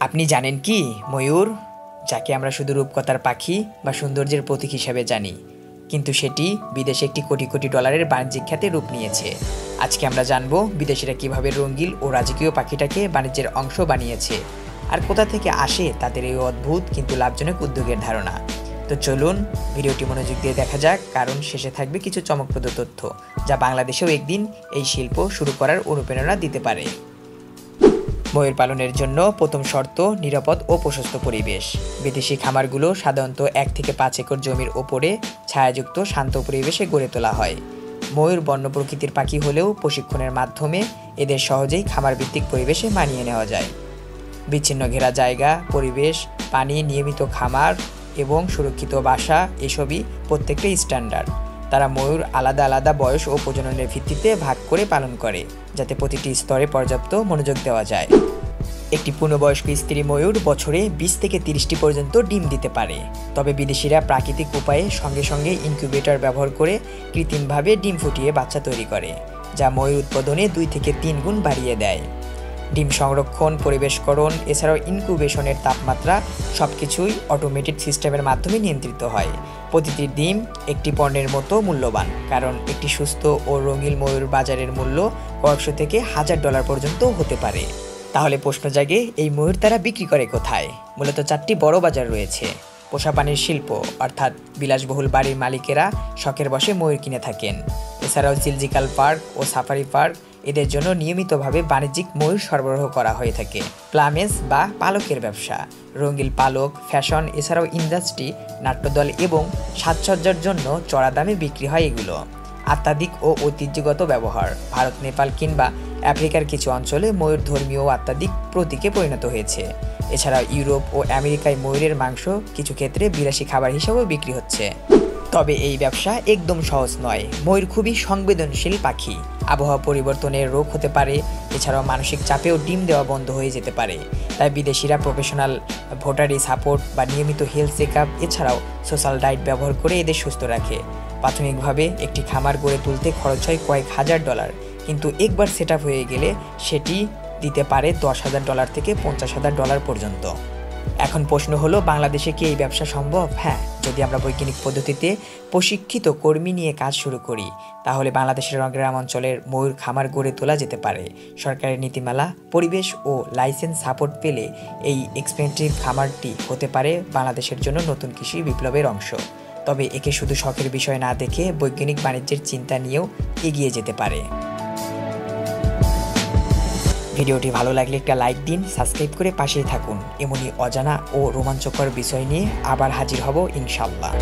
আপনি জানেন কি ময়ূর, যাকে আমরা শুধু রূপকথার পাখি বা সৌন্দর্যের প্রতীক হিসেবে জানি, কিন্তু সেটি বিদেশে একটি কোটি কোটি ডলারের বাণিজ্যিক খ্যাতে রূপ নিয়েছে। আজকে আমরা জানব বিদেশিরা কিভাবে রঙিন ও রাজকীয় পাখিটাকে বাণিজ্যের অংশ বানিয়েছে, আর কোথা থেকে আসে তাদের এই অদ্ভুত কিন্তু লাভজনক উদ্যোগের ধারণা। তো চলুন ভিডিওটি মনোযোগ দিয়ে দেখা যাক, কারণ শেষে থাকবে কিছু চমকপ্রদ তথ্য যা বাংলাদেশেও একদিন এই শিল্প শুরু করার অনুপ্রেরণা দিতে পারে। ময়ূর পালনের জন্য প্রথম শর্ত নিরাপদ ও প্রশস্ত পরিবেশ। বিদেশি খামারগুলো সাধারণত 1 থেকে 5 একর জমির ওপরে ছায়াযুক্ত শান্ত পরিবেশে গড়ে তোলা হয়। ময়ূর বন্য প্রকৃতির পাখি হলেও প্রশিক্ষণের মাধ্যমে এদের সহজেই খামার ভিত্তিক পরিবেশে মানিয়ে নেওয়া যায়। বিচ্ছিন্ন ঘেরা জায়গা, পরিবেশ, পানি, নিয়মিত খামার এবং সুরক্ষিত বাসা এসবই প্রত্যেকটাই স্ট্যান্ডার্ড। তারা ময়ূর আলাদা আলাদা বয়স ও প্রজননের ভিত্তিতে ভাগ করে পালন করে, যাতে প্রতিটি স্তরে পর্যাপ্ত মনোযোগ দেওয়া যায়। একটি পূর্ণবয়স্ক স্ত্রী ময়ূর বছরে 20 থেকে 30টি পর্যন্ত ডিম দিতে পারে। তবে বিদেশিরা প্রাকৃতিক উপায়ে সঙ্গে সঙ্গে ইনকিউবেটর ব্যবহার করে কৃত্রিমভাবে ডিম ফুটিয়ে বাচ্চা তৈরি করে, যা ময়ূর উৎপাদনে 2 থেকে 3 গুণ বাড়িয়ে দেয়। ডিম সংরক্ষণ, পরিবেশকরণ এছাড়াও ইনকিউবেশনের তাপমাত্রা সবকিছুই অটোমেটেড সিস্টেমের মাধ্যমে নিয়ন্ত্রিত হয়। প্রতিটি ডিম একটি পণ্যের মতো মূল্যবান, কারণ একটি সুস্থ ও রঙিন ময়ূর বাজারের মূল্য কয়েকশো থেকে $1000 পর্যন্ত হতে পারে। তাহলে প্রশ্ন জাগে, এই ময়ূর তারা বিক্রি করে কোথায়? মূলত 4টি বড় বাজার রয়েছে। পোষা প্রাণীর শিল্প, অর্থাৎ বিলাসবহুল বাড়ির মালিকেরা শখের বশে ময়ূর কিনে থাকেন। এছাড়াও জিওলজিক্যাল পার্ক ও সাফারি পার্ক, এদের জন্য নিয়মিতভাবে বাণিজ্যিক ময়ূর সরবরাহ করা হয়ে থাকে। প্লামেজ বা পালকের ব্যবসা, রঙিন পালক, ফ্যাশন এছাড়াও ইন্ডাস্ট্রি, নাট্যদল এবং সাজসজ্জার জন্য চড়া দামে বিক্রি হয় এগুলো। আধ্যাত্মিক ও ঐতিহ্যগত ব্যবহার, ভারত, নেপাল কিংবা আফ্রিকার কিছু অঞ্চলে ময়ূর ধর্মীয় ও আধ্যাত্মিক প্রতীকে পরিণত হয়েছে। এছাড়াও ইউরোপ ও আমেরিকায় ময়ূরের মাংস কিছু ক্ষেত্রে বিলাসী খাবার হিসেবেও বিক্রি হচ্ছে। তবে এই ব্যবসা একদম সহজ নয়। ময়ূর খুবই সংবেদনশীল পাখি। আবহাওয়া পরিবর্তনের রোগ হতে পারে, এছাড়াও মানসিক চাপেও ডিম দেওয়া বন্ধ হয়ে যেতে পারে। তাই বিদেশিরা প্রফেশনাল ভোটারি সাপোর্ট বা নিয়মিত হেলথ চেক আপ এছাড়াও সোশ্যাল ডায়েট ব্যবহার করে এদের সুস্থ রাখে। প্রাথমিকভাবে একটি খামার গড়ে তুলতে খরচ হয় কয়েক $1000, কিন্তু একবার সেট আপ হয়ে গেলে সেটি দিতে পারে $10,000 থেকে $50,000 পর্যন্ত। এখন প্রশ্ন হলো, বাংলাদেশে কি এই ব্যবসা সম্ভব? হ্যাঁ, যদি আমরা বৈজ্ঞানিক পদ্ধতিতে প্রশিক্ষিত কর্মী নিয়ে কাজ শুরু করি, তাহলে বাংলাদেশের গ্রাম অঞ্চলের ময়ূর খামার গড়ে তোলা যেতে পারে। সরকারের নীতিমালা, পরিবেশ ও লাইসেন্স সাপোর্ট পেলে এই এক্সপেন্সিভ খামারটি হতে পারে বাংলাদেশের জন্য নতুন কৃষি বিপ্লবের অংশ। তবে একে শুধু শখের বিষয় না দেখে বৈজ্ঞানিক বাণিজ্যের চিন্তা নিয়েও এগিয়ে যেতে পারে। ভিডিওটি ভালো লাগলে একটা লাইক দিন, সাবস্ক্রাইব করে পাশেই থাকুন। এমনই অজানা ও রোমাঞ্চকর বিষয় নিয়ে আবার হাজির হব ইনশাআল্লাহ।